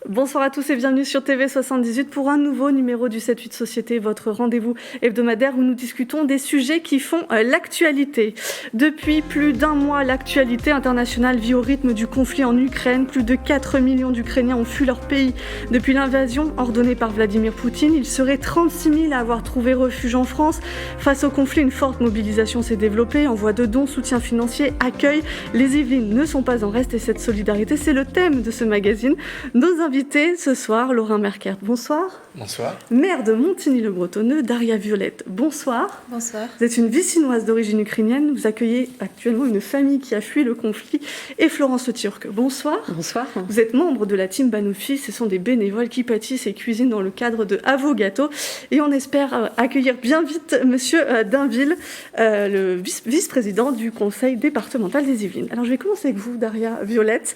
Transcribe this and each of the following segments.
Bonsoir à tous et bienvenue sur TV78 pour un nouveau numéro du 7-8 Société, votre rendez-vous hebdomadaire où nous discutons des sujets qui font l'actualité. Depuis plus d'un mois, l'actualité internationale vit au rythme du conflit en Ukraine. Plus de 4 millions d'Ukrainiens ont fui leur pays depuis l'invasion ordonnée par Vladimir Poutine. Il serait 36 000 à avoir trouvé refuge en France. Face au conflit, une forte mobilisation s'est développée. Envoi de dons, soutien financier, accueil. Les Yvelines ne sont pas en reste et cette solidarité, c'est le thème de ce magazine. Nos invités ce soir, Laurent Merkert, bonsoir. Bonsoir. Maire de Montigny-le-Bretonneux, Daria Violette, bonsoir. Bonsoir. Vous êtes une Vicinoise d'origine ukrainienne, vous accueillez actuellement une famille qui a fui le conflit. Et Florence Le Turc, bonsoir. Bonsoir. Vous êtes membre de la team Banoufi, ce sont des bénévoles qui pâtissent et cuisinent dans le cadre de À vos gâteaux. Et on espère accueillir bien vite Monsieur Dainville, le vice-président du conseil départemental des Yvelines. Alors je vais commencer avec vous, Daria Violette.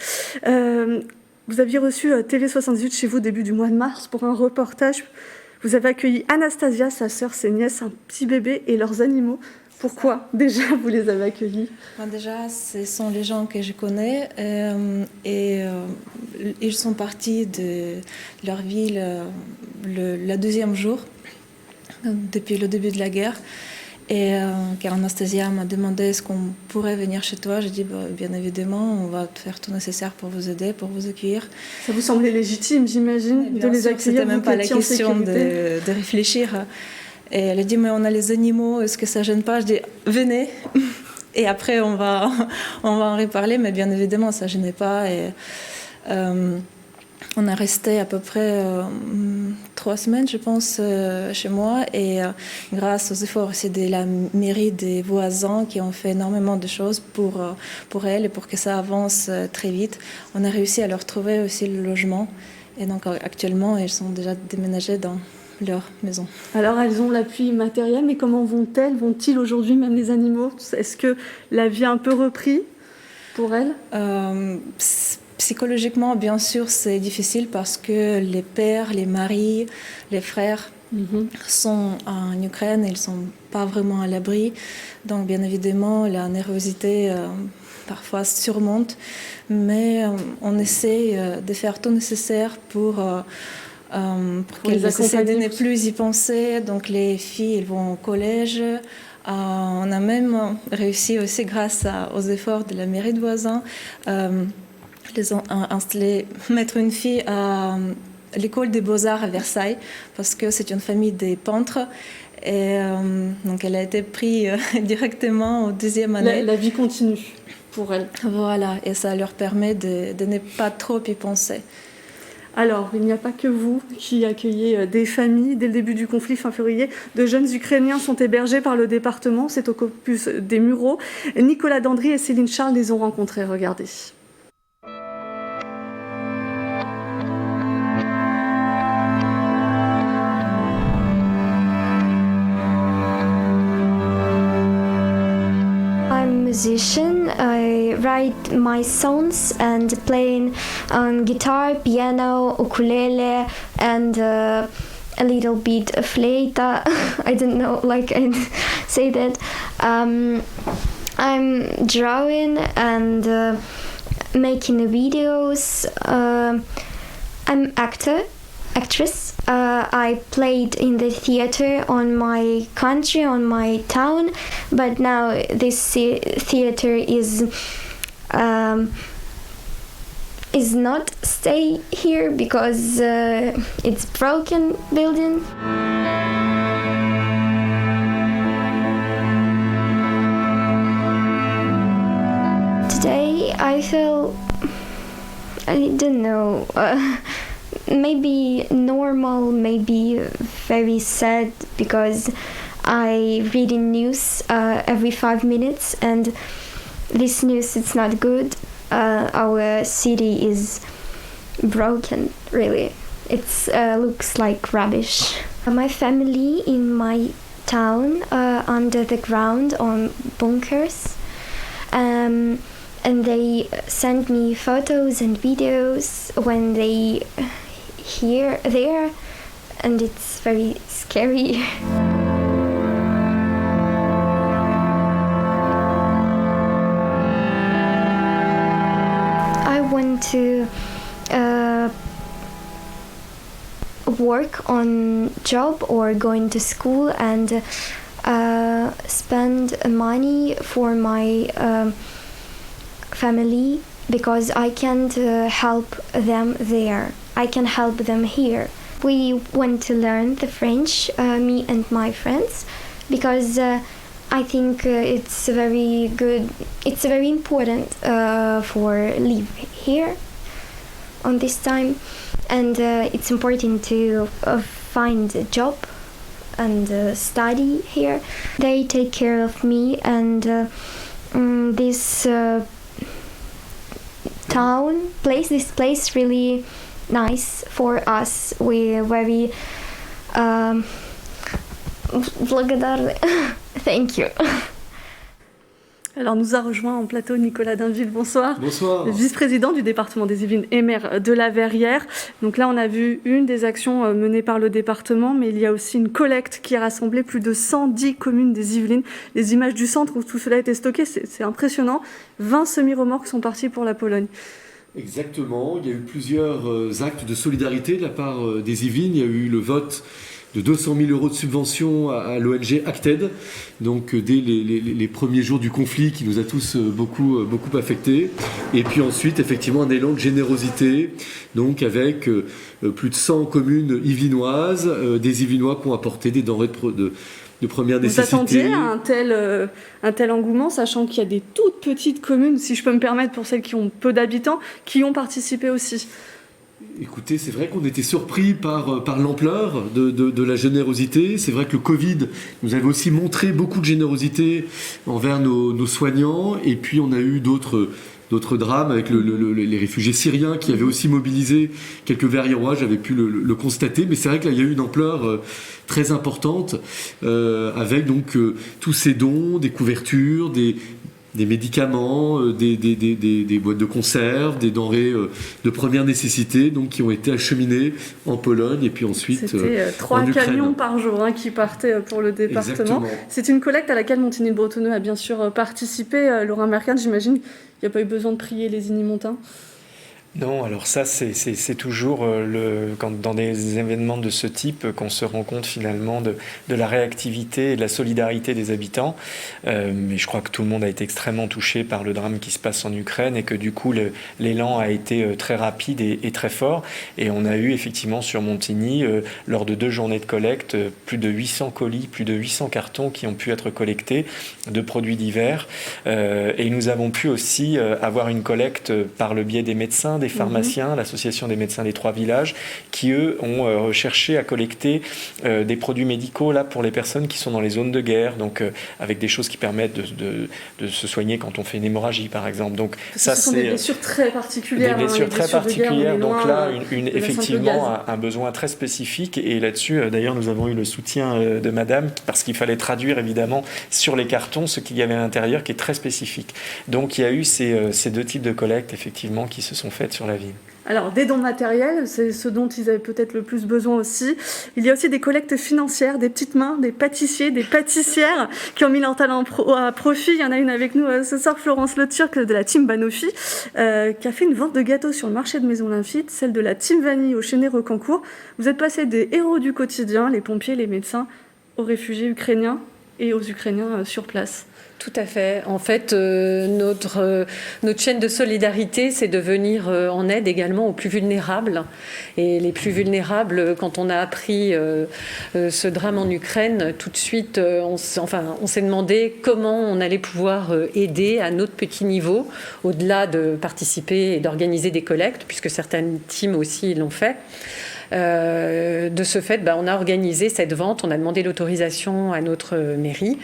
Vous aviez reçu TV78 chez vous début du mois de mars pour un reportage. Vous avez accueilli Anastasia, sa sœur, ses nièces, un petit bébé et leurs animaux. Pourquoi déjà vous les avez accueillis ? Déjà, ce sont les gens que je connais et ils sont partis de leur ville le deuxième jour, depuis le début de la guerre. Et car Anastasia m'a demandé est-ce qu'on pourrait venir chez toi. J'ai dit bien évidemment, on va faire tout nécessaire pour vous aider, pour vous accueillir. Ça vous semblait légitime, j'imagine, de les accueillir. C'était même pas la question de réfléchir. Et elle a dit mais on a les animaux, est-ce que ça gêne pas? Je dis venez. Et après on va en reparler, mais bien évidemment ça gênait pas. Et on est resté à peu près 3 semaines, je pense, chez moi. Et grâce aux efforts aussi de la mairie, des voisins qui ont fait énormément de choses pour elles et pour que ça avance très vite, on a réussi à leur trouver aussi le logement. Et donc actuellement, elles sont déjà déménagées dans leur maison. Alors elles ont l'appui matériel, mais comment vont-elles? Vont-ils aujourd'hui, même les animaux? Est-ce que la vie a un peu repris pour elles? Psychologiquement, bien sûr, c'est difficile parce que les pères, les maris, les frères sont en Ukraine, ils ne sont pas vraiment à l'abri. Donc, bien évidemment, la nervosité parfois surmonte, mais on essaie de faire tout nécessaire pour qu'elles essaient de ne plus y penser. Donc, les filles, elles vont au collège. On a même réussi aussi, grâce aux efforts de la mairie de voisins, mettre une fille à l'école des Beaux-Arts à Versailles parce que c'est une famille des peintres et donc elle a été prise directement au 2e année. La vie continue pour elle. Voilà, et ça leur permet de ne pas trop y penser. Alors, il n'y a pas que vous qui accueillez des familles. Dès le début du conflit, fin février, de jeunes Ukrainiens sont hébergés par le département. C'est au campus des Mureaux. Nicolas Dandry et Céline Charles les ont rencontrés. Regardez. Musician. I write my songs and playing on guitar, piano, ukulele, and a little bit of flute. I don't know, like I say that. I'm drawing and making videos. I'm actress. I played in the theater on my country, on my town, but now this theater is not stay here because it's broken building. Today I feel, I don't know, maybe normal, maybe very sad because I read in news every 5 minutes and this news it's not good. Our city is broken, really. It looks like rubbish. My family in my town under the ground on bunkers. And they send me photos and videos when they there, and it's very scary. I want to work on job or going to school and spend money for my family because I can't help them there. I can help them here. We went to learn the French, me and my friends, because I think it's very good. It's very important for live here on this time, and it's important to find a job and study here. They take care of me, and this place really nice for us. We're very благодарны. Thank you. Alors nous a rejoint en plateau Nicolas Dainville, bonsoir. Bonsoir. Vice-président du département des Yvelines et maire de la Verrière. Donc là on a vu une des actions menées par le département, mais il y a aussi une collecte qui a rassemblé plus de 110 communes des Yvelines. Les images du centre où tout cela a été stocké, c'est impressionnant. 20 semi-remorques sont partis pour la Pologne. Exactement, il y a eu plusieurs actes de solidarité de la part des Yvelines. Il y a eu le vote de 200 000 € de subvention à l'ONG Acted, donc dès les premiers jours du conflit qui nous a tous beaucoup affectés. Et puis ensuite, effectivement, un élan de générosité, donc avec plus de 100 communes yvelinoises, des Yvelinois qui ont apporté des denrées de première nécessité. Vous attendiez à un tel engouement, sachant qu'il y a des toutes petites communes, si je peux me permettre, pour celles qui ont peu d'habitants, qui ont participé aussi? Écoutez, c'est vrai qu'on était surpris par l'ampleur de la générosité. C'est vrai que le Covid nous avait aussi montré beaucoup de générosité envers nos soignants. Et puis on a eu d'autres drames avec les réfugiés syriens qui avaient aussi mobilisé quelques Verriérois, j'avais pu le constater. Mais c'est vrai que là, il y a eu une ampleur très importante avec donc tous ces dons, des couvertures, des médicaments, des boîtes de conserve, des denrées de première nécessité, donc qui ont été acheminées en Pologne et puis ensuite C'était 3 camions par jour qui partaient pour le département. Exactement. C'est une collecte à laquelle Montigny-le-Bretonneux a bien sûr participé. Laurent Mercade, j'imagine qu'il n'y a pas eu besoin de prier les Inimontins. Non, alors ça, c'est toujours dans des événements de ce type qu'on se rend compte finalement de la réactivité et de la solidarité des habitants. Mais je crois que tout le monde a été extrêmement touché par le drame qui se passe en Ukraine et que du coup, l'élan a été très rapide et très fort. Et on a eu effectivement sur Montigny, lors de 2 journées de collecte, plus de 800 colis, plus de 800 cartons qui ont pu être collectés de produits divers. Et nous avons pu aussi avoir une collecte par le biais des médecins, des pharmaciens, l'association des médecins des 3 villages, qui eux ont cherché à collecter des produits médicaux là pour les personnes qui sont dans les zones de guerre, donc avec des choses qui permettent de se soigner quand on fait une hémorragie par exemple. Donc ça, ce sont des blessures très particulières. Des blessures très particulières. Donc là, effectivement, un besoin très spécifique. Et là-dessus, d'ailleurs, nous avons eu le soutien de Madame parce qu'il fallait traduire évidemment sur les cartons ce qu'il y avait à l'intérieur, qui est très spécifique. Donc il y a eu ces 2 types de collectes effectivement qui se sont faites sur la ville. Alors, des dons matériels, c'est ce dont ils avaient peut-être le plus besoin aussi. Il y a aussi des collectes financières, des petites mains, des pâtissiers, des pâtissières qui ont mis leur talent à profit. Il y en a une avec nous ce soir, Florence Le Turc de la team Banofi, qui a fait une vente de gâteaux sur le marché de Maison Lafitte, celle de la team Vanille au Chénet-Recancourt. Vous êtes passés des héros du quotidien, les pompiers, les médecins, aux réfugiés ukrainiens et aux Ukrainiens sur place. Tout à fait. En fait, notre chaîne de solidarité, c'est de venir en aide également aux plus vulnérables. Et les plus vulnérables, quand on a appris ce drame en Ukraine, tout de suite, on s'est demandé comment on allait pouvoir aider à notre petit niveau, au-delà de participer et d'organiser des collectes, puisque certaines teams aussi l'ont fait. De ce fait, on a organisé cette vente, on a demandé l'autorisation à notre mairie,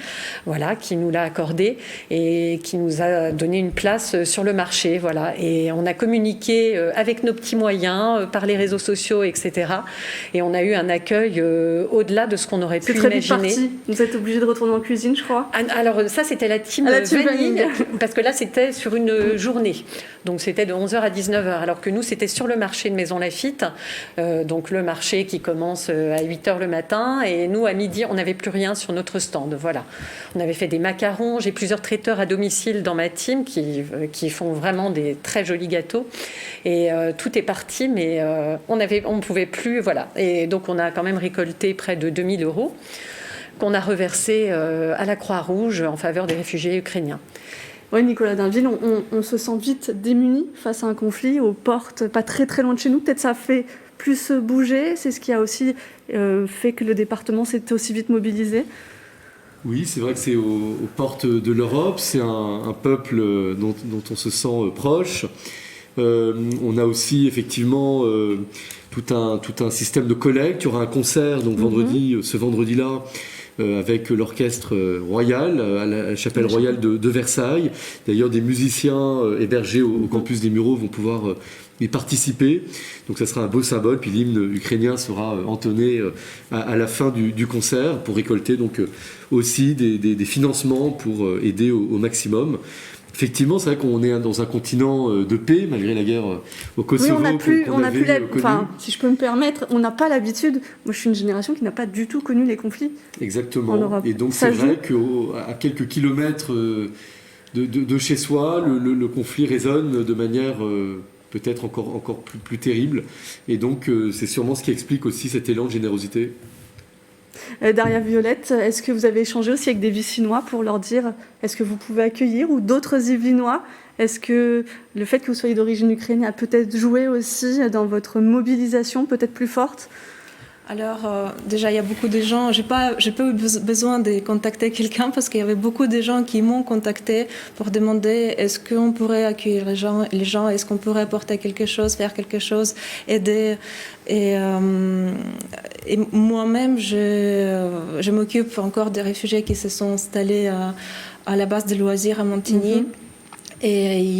voilà, qui nous l'a accordée et qui nous a donné une place sur le marché, voilà. Et on a communiqué avec nos petits moyens, par les réseaux sociaux, etc. Et on a eu un accueil au-delà de ce qu'on aurait pu imaginer. C'est très vite parti. Vous êtes obligé de retourner en cuisine, je crois. Alors ça, c'était la team Vanille, parce que là, c'était sur une journée. Donc c'était de 11h à 19h, alors que nous, c'était sur le marché de Maison Lafitte. donc le marché qui commence à 8h le matin, et nous, à midi, on n'avait plus rien sur notre stand. Voilà. On avait fait des macarons. J'ai plusieurs traiteurs à domicile dans ma team qui font vraiment des très jolis gâteaux. Et tout est parti, mais on ne pouvait plus. Voilà. Et donc, on a quand même récolté près de 2 000 € qu'on a reversés à la Croix-Rouge en faveur des réfugiés ukrainiens. Oui, Nicolas Dainville, on se sent vite démuni face à un conflit aux portes pas très très loin de chez nous. Peut-être ça fait plus bouger. C'est ce qui a aussi fait que le département s'est aussi vite mobilisé. Oui, c'est vrai que c'est aux portes de l'Europe. C'est un peuple dont on se sent proche. On a aussi effectivement tout un système de collecte. Il y aura un concert donc ce vendredi-là. Avec l'orchestre royal à la chapelle royale de Versailles. D'ailleurs, des musiciens hébergés au campus des Mureaux vont pouvoir y participer. Donc ça sera un beau symbole. Puis l'hymne ukrainien sera entonné à la fin du concert pour récolter donc aussi des financements pour aider au maximum. Effectivement, c'est vrai qu'on est dans un continent de paix, malgré la guerre au Kosovo. Oui, si je peux me permettre, on n'a pas l'habitude. Moi, je suis une génération qui n'a pas du tout connu les conflits. Exactement. En Europe. Et donc, c'est vrai qu'à quelques kilomètres de chez soi, le conflit résonne de manière peut-être encore plus terrible. Et donc, c'est sûrement ce qui explique aussi cet élan de générosité. Daria Violette, est-ce que vous avez échangé aussi avec des Vicinois pour leur dire est-ce que vous pouvez accueillir, ou d'autres Yvelinois? Est-ce que le fait que vous soyez d'origine ukrainienne a peut-être joué aussi dans votre mobilisation peut-être plus forte? Alors, déjà, il y a beaucoup de gens. J'ai pas eu besoin de contacter quelqu'un parce qu'il y avait beaucoup de gens qui m'ont contacté pour demander est-ce qu'on pourrait accueillir les gens, est-ce qu'on pourrait apporter quelque chose, faire quelque chose, aider. Et moi-même, je m'occupe encore des réfugiés qui se sont installés à la base de loisirs à Montigny. Et il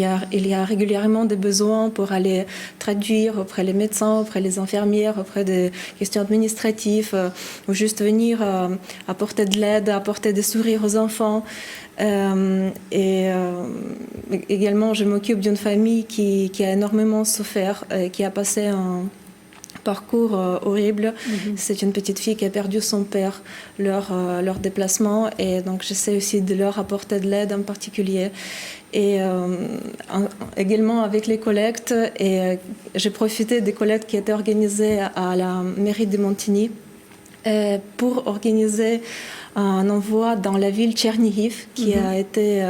y a régulièrement des besoins pour aller traduire auprès des médecins, auprès des infirmières, auprès des questions administratives, ou juste venir apporter de l'aide, apporter des sourires aux enfants. Également, je m'occupe d'une famille qui a énormément souffert, qui a passé un parcours horrible. C'est une petite fille qui a perdu son père leur déplacement, et donc j'essaie aussi de leur apporter de l'aide en particulier. Et également avec les collectes, et j'ai profité des collectes qui étaient organisées à la mairie de Montigny pour organiser un envoi dans la ville Tchernihiv qui a été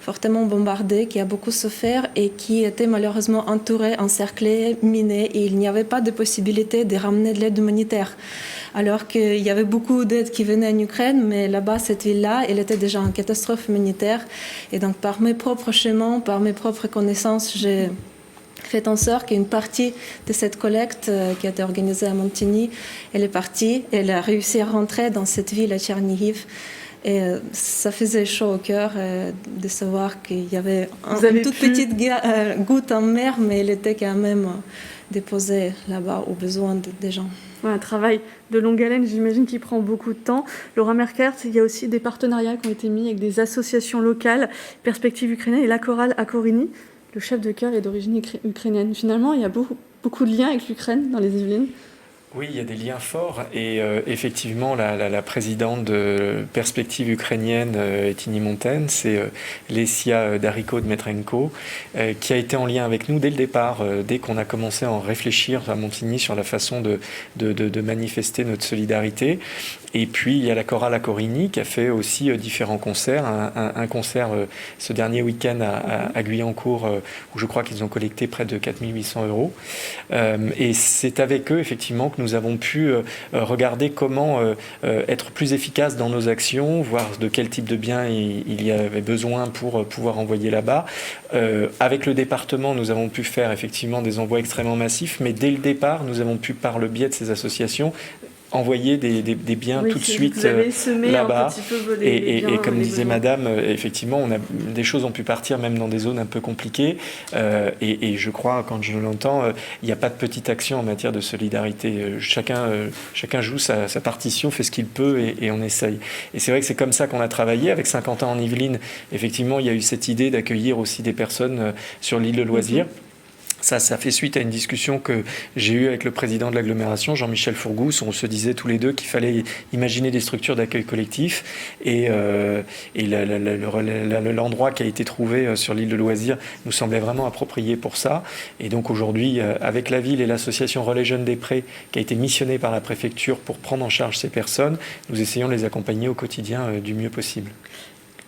fortement bombardée, qui a beaucoup souffert et qui était malheureusement entourée, encerclée, minée, et il n'y avait pas de possibilité de ramener de l'aide humanitaire. Alors qu'il y avait beaucoup d'aide qui venait en Ukraine, mais là-bas, cette ville-là, elle était déjà en catastrophe humanitaire. Et donc, par mes propres chemins, par mes propres connaissances, j'ai fait en sorte qu'une partie de cette collecte qui a été organisée à Montigny, elle est partie, elle a réussi à rentrer dans cette ville à Tchernihiv. Et ça faisait chaud au cœur de savoir qu'il y avait une toute petite goutte en mer, mais elle était quand même déposée là-bas aux besoins des gens. Un travail de longue haleine, j'imagine, qui prend beaucoup de temps. Laura Merkert, il y a aussi des partenariats qui ont été mis avec des associations locales, Perspective ukrainienne et la chorale à Corigny. Le chef de chœur est d'origine ukrainienne. Finalement, il y a beaucoup de liens avec l'Ukraine dans les Yvelines. Oui, il y a des liens forts, et effectivement la présidente de Perspective ukrainienne Etini Montagne, c'est Lesia Dariko-Dmetrenko, qui a été en lien avec nous dès le départ, dès qu'on a commencé à en réfléchir à Montigny sur la façon de manifester notre solidarité. Et puis il y a la chorale à Corigny qui a fait aussi différents concerts, un concert ce dernier week-end à Guyancourt où je crois qu'ils ont collecté près de 4 800 €. Et c'est avec eux effectivement que nous avons pu regarder comment être plus efficace dans nos actions, voir de quel type de biens il y avait besoin pour pouvoir envoyer là-bas. Avec le département, nous avons pu faire effectivement des envois extrêmement massifs, mais dès le départ, nous avons pu, par le biais de ces associations, envoyer des biens tout de suite là-bas. Et comme disait Madame, effectivement, des choses ont pu partir même dans des zones un peu compliquées. Et je crois, quand je l'entends, il n'y a pas de petite action en matière de solidarité. Chacun joue sa partition, fait ce qu'il peut et on essaye. Et c'est vrai que c'est comme ça qu'on a travaillé. Avec 50 ans en Yvelines, effectivement, il y a eu cette idée d'accueillir aussi des personnes sur l'île de loisirs. Ça fait suite à une discussion que j'ai eue avec le président de l'agglomération, Jean-Michel Fourgousse. On se disait tous les deux qu'il fallait imaginer des structures d'accueil collectif. Et l'endroit qui a été trouvé sur l'île de loisirs nous semblait vraiment approprié pour ça. Et donc aujourd'hui, avec la ville et l'association Relais Jeunes des Prés, qui a été missionnée par la préfecture pour prendre en charge ces personnes, nous essayons de les accompagner au quotidien du mieux possible.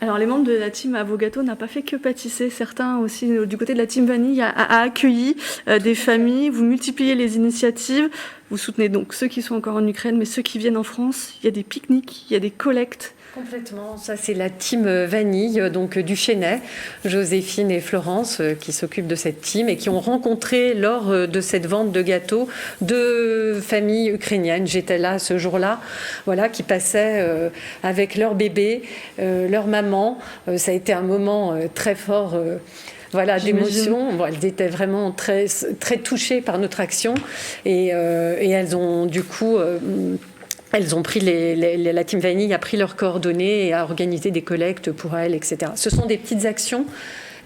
Alors, les membres de la team À vos gâteaux n'ont pas fait que pâtisser. Certains aussi, du côté de la team Vanille, a accueilli des familles. Vous multipliez les initiatives. Vous soutenez donc ceux qui sont encore en Ukraine, mais ceux qui viennent en France. Il y a des pique-niques, il y a des collectes. Complètement, ça c'est la team Vanille, donc du Chesnay, Joséphine et Florence qui s'occupent de cette team et qui ont rencontré lors de cette vente de gâteaux deux familles ukrainiennes. J'étais là ce jour-là, voilà, qui passaient avec leur bébé, leur maman. Ça a été un moment très fort. Voilà, d'émotion. Bon, elles étaient vraiment très, très touchées par notre action et elles ont du coup... Elles ont pris la team Vanille a pris leurs coordonnées et a organisé des collectes pour elles, etc. Ce sont des petites actions,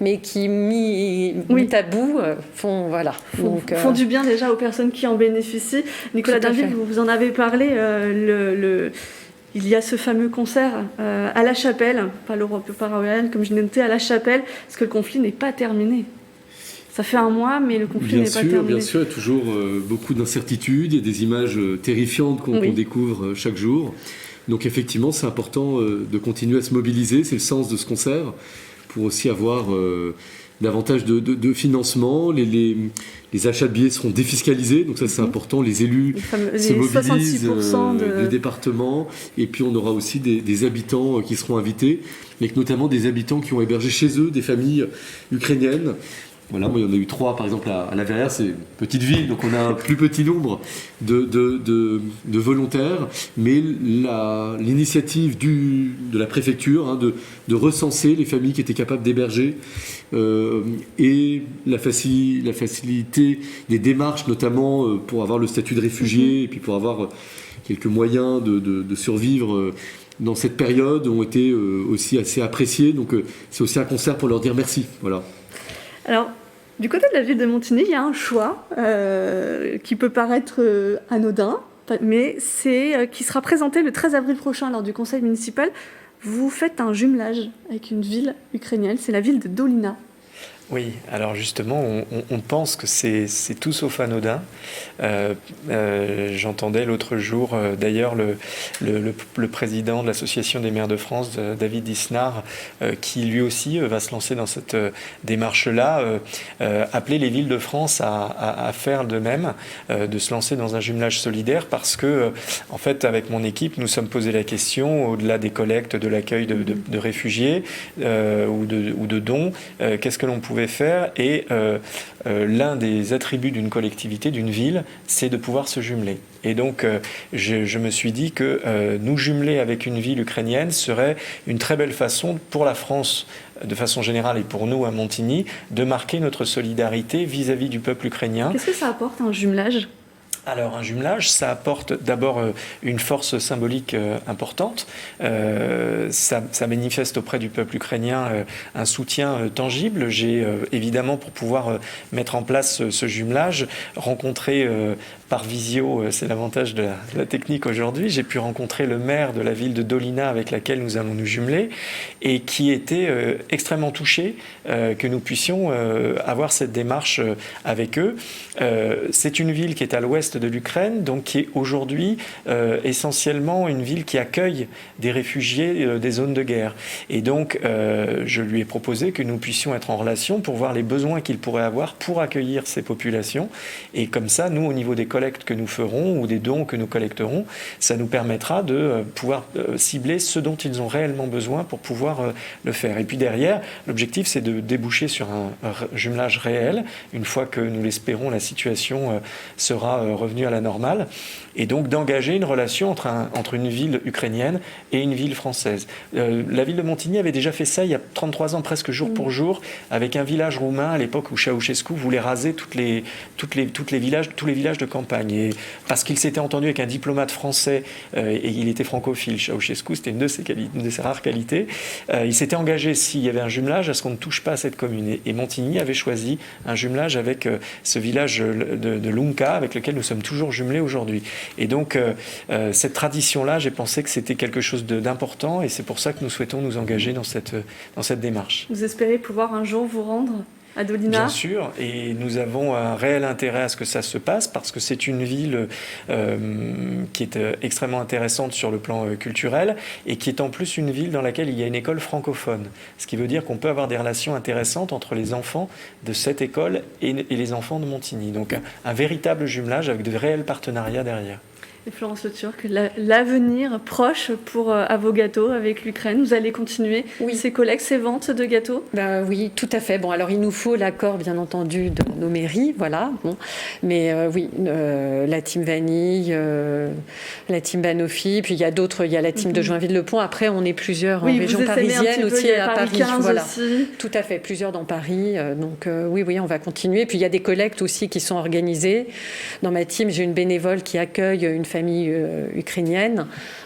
mais qui, mis à bout, font du bien déjà aux personnes qui en bénéficient. Nicolas Dainville, vous en avez parlé, il y a ce fameux concert à la Chapelle, pas l'Europe Royal, comme je l'ai noté, à la Chapelle, parce que le conflit n'est pas terminé. Ça fait un mois, mais le conflit n'est pas terminé. Bien sûr, il y a toujours beaucoup d'incertitudes, il y a des images terrifiantes qu'on découvre chaque jour. Donc effectivement, c'est important de continuer à se mobiliser, c'est le sens de ce concert, pour aussi avoir davantage de financement. Les achats de billets seront défiscalisés, donc ça c'est important. Les élus se mobilisent, les départements, et puis on aura aussi des habitants qui seront invités, mais notamment des habitants qui ont hébergé chez eux des familles ukrainiennes. Voilà, moi, il y en a eu 3, par exemple, à La Verrière, c'est une petite ville, donc on a un plus petit nombre de volontaires, mais l'initiative de la préfecture de recenser les familles qui étaient capables d'héberger et la facilité des démarches, notamment pour avoir le statut de réfugié et puis pour avoir quelques moyens de survivre dans cette période, ont été aussi assez appréciés. Donc c'est aussi un concert pour leur dire merci. Voilà. Alors, du côté de la ville de Montigny, il y a un choix qui peut paraître anodin, mais c'est qui sera présenté le 13 avril prochain lors du conseil municipal. Vous faites un jumelage avec une ville ukrainienne, c'est la ville de Dolina. Oui, alors justement, on pense que c'est tout sauf anodin. J'entendais l'autre jour, d'ailleurs, le président de l'Association des maires de France, David Disnard, qui lui aussi va se lancer dans cette démarche-là, appeler les villes de France à faire de même, de se lancer dans un jumelage solidaire, parce que, en fait, avec mon équipe, nous sommes posé la question, au-delà des collectes, de l'accueil de réfugiés ou de dons, qu'est-ce que l'on pouvait faire, et l'un des attributs d'une collectivité, d'une ville, c'est de pouvoir se jumeler. Et donc je me suis dit que nous jumeler avec une ville ukrainienne serait une très belle façon pour la France de façon générale et pour nous à Montigny de marquer notre solidarité vis-à-vis du peuple ukrainien. Qu'est-ce que ça apporte un jumelage ? Alors un jumelage, ça apporte d'abord une force symbolique importante. Ça manifeste auprès du peuple ukrainien un soutien tangible. J'ai évidemment, pour pouvoir mettre en place ce jumelage, rencontré par visio, c'est l'avantage de la technique aujourd'hui, j'ai pu rencontrer le maire de la ville de Dolina avec laquelle nous allons nous jumeler et qui était extrêmement touché que nous puissions avoir cette démarche avec eux. C'est une ville qui est à l'ouest de l'Ukraine, donc qui est aujourd'hui essentiellement une ville qui accueille des réfugiés des zones de guerre. Et donc, je lui ai proposé que nous puissions être en relation pour voir les besoins qu'il pourrait avoir pour accueillir ces populations. Et comme ça, nous, au niveau des collectes que nous ferons ou des dons que nous collecterons, ça nous permettra de pouvoir cibler ce dont ils ont réellement besoin pour pouvoir le faire. Et puis derrière, l'objectif, c'est de déboucher sur un jumelage réel. Une fois que nous l'espérons, la situation sera revenus à la normale, et donc d'engager une relation entre une ville ukrainienne et une ville française. La ville de Montigny avait déjà fait ça il y a 33 ans, presque jour pour jour, avec un village roumain à l'époque où Ceausescu voulait raser tous les villages de campagne. Et parce qu'il s'était entendu avec un diplomate français, et il était francophile, Ceausescu, c'était une de ses rares qualités, il s'était engagé, s'il y avait un jumelage, à ce qu'on ne touche pas à cette commune. Et Montigny avait choisi un jumelage avec ce village de Lunca, avec lequel nous sommes toujours jumelés aujourd'hui. Et donc, cette tradition-là, j'ai pensé que c'était quelque chose d'important, et c'est pour ça que nous souhaitons nous engager dans cette démarche. Vous espérez pouvoir un jour vous rendre à Dolina? Bien sûr, et nous avons un réel intérêt à ce que ça se passe, parce que c'est une ville qui est extrêmement intéressante sur le plan culturel, et qui est en plus une ville dans laquelle il y a une école francophone. Ce qui veut dire qu'on peut avoir des relations intéressantes entre les enfants de cette école et les enfants de Montigny. Donc un véritable jumelage avec de réels partenariats derrière. Et Florence Le Turc, l'avenir proche pour Avogato avec l'Ukraine, vous allez continuer ces collectes, ces ventes de gâteaux? Oui, tout à fait. Bon, alors il nous faut l'accord, bien entendu, de nos mairies, voilà. Bon. Mais la team Vanille, la team Banofi, puis il y a la team de Joinville-le-Pont. Après, on est plusieurs en région parisienne aussi, à Paris. 15 voilà. Aussi. Tout à fait, plusieurs dans Paris. Donc oui, on va continuer. Puis il y a des collectes aussi qui sont organisées. Dans ma team, j'ai une bénévole qui accueille une famille ukrainienne.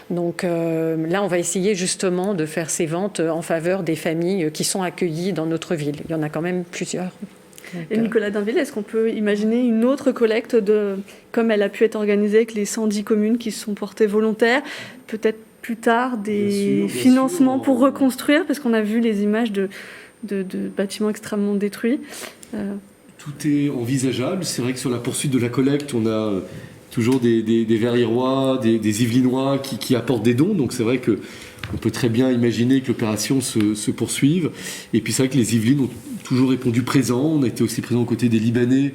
Donc là, on va essayer justement de faire ces ventes en faveur des familles qui sont accueillies dans notre ville. Il y en a quand même plusieurs. Donc, et Nicolas Dainville, est-ce qu'on peut imaginer une autre collecte comme elle a pu être organisée avec les 110 communes qui se sont portées volontaires, peut-être plus tard des financements pour reconstruire, parce qu'on a vu les images de bâtiments extrêmement détruits. Tout est envisageable. C'est vrai que sur la poursuite de la collecte, on a toujours des Verriérois, des Yvelinois qui apportent des dons. Donc c'est vrai qu'on peut très bien imaginer que l'opération se poursuive. Et puis c'est vrai que les Yvelines ont toujours répondu présent. On a été aussi présent aux côtés des Libanais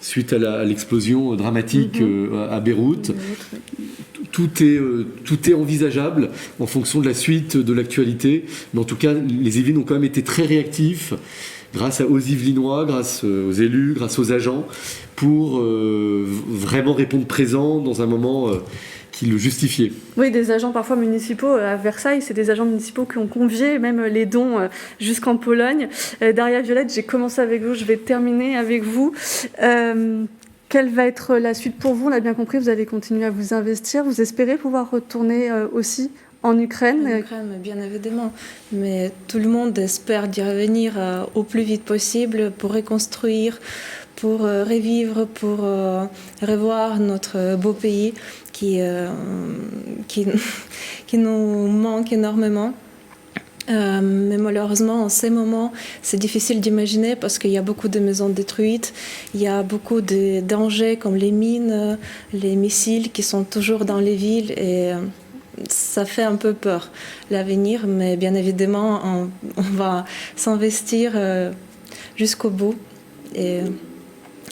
suite à l'explosion dramatique à Beyrouth. Tout est envisageable en fonction de la suite de l'actualité. Mais en tout cas, les Yvelines ont quand même été très réactifs grâce aux Yvelinois, grâce aux élus, grâce aux agents, pour vraiment répondre présent dans un moment qui le justifiait. Oui, des agents parfois municipaux à Versailles, c'est des agents municipaux qui ont convié même les dons jusqu'en Pologne. Daria Violette, j'ai commencé avec vous, je vais terminer avec vous. Quelle va être la suite pour vous? On a bien compris, vous allez continuer à vous investir. Vous espérez pouvoir retourner aussi en Ukraine? En Ukraine, bien évidemment. Mais tout le monde espère d'y revenir au plus vite possible pour reconstruire, pour revivre, pour revoir notre beau pays qui nous manque énormément. Mais malheureusement, en ces moments, c'est difficile d'imaginer parce qu'il y a beaucoup de maisons détruites, il y a beaucoup de dangers comme les mines, les missiles qui sont toujours dans les villes et ça fait un peu peur l'avenir, mais bien évidemment, on va s'investir jusqu'au bout et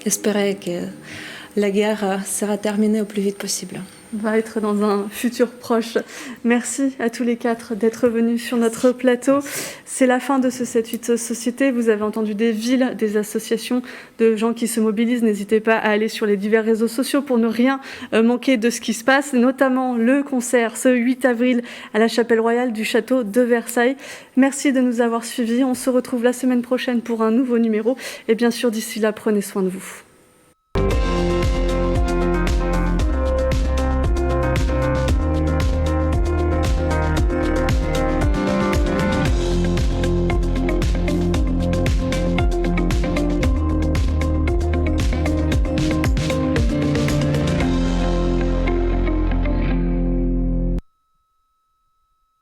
espérer que la guerre sera terminée au plus vite possible. On va être dans un futur proche. Merci à tous les quatre d'être venus sur notre plateau. C'est la fin de ce 7-8 Société. Vous avez entendu des villes, des associations, de gens qui se mobilisent. N'hésitez pas à aller sur les divers réseaux sociaux pour ne rien manquer de ce qui se passe, notamment le concert ce 8 avril à la Chapelle Royale du Château de Versailles. Merci de nous avoir suivis. On se retrouve la semaine prochaine pour un nouveau numéro. Et bien sûr, d'ici là, prenez soin de vous.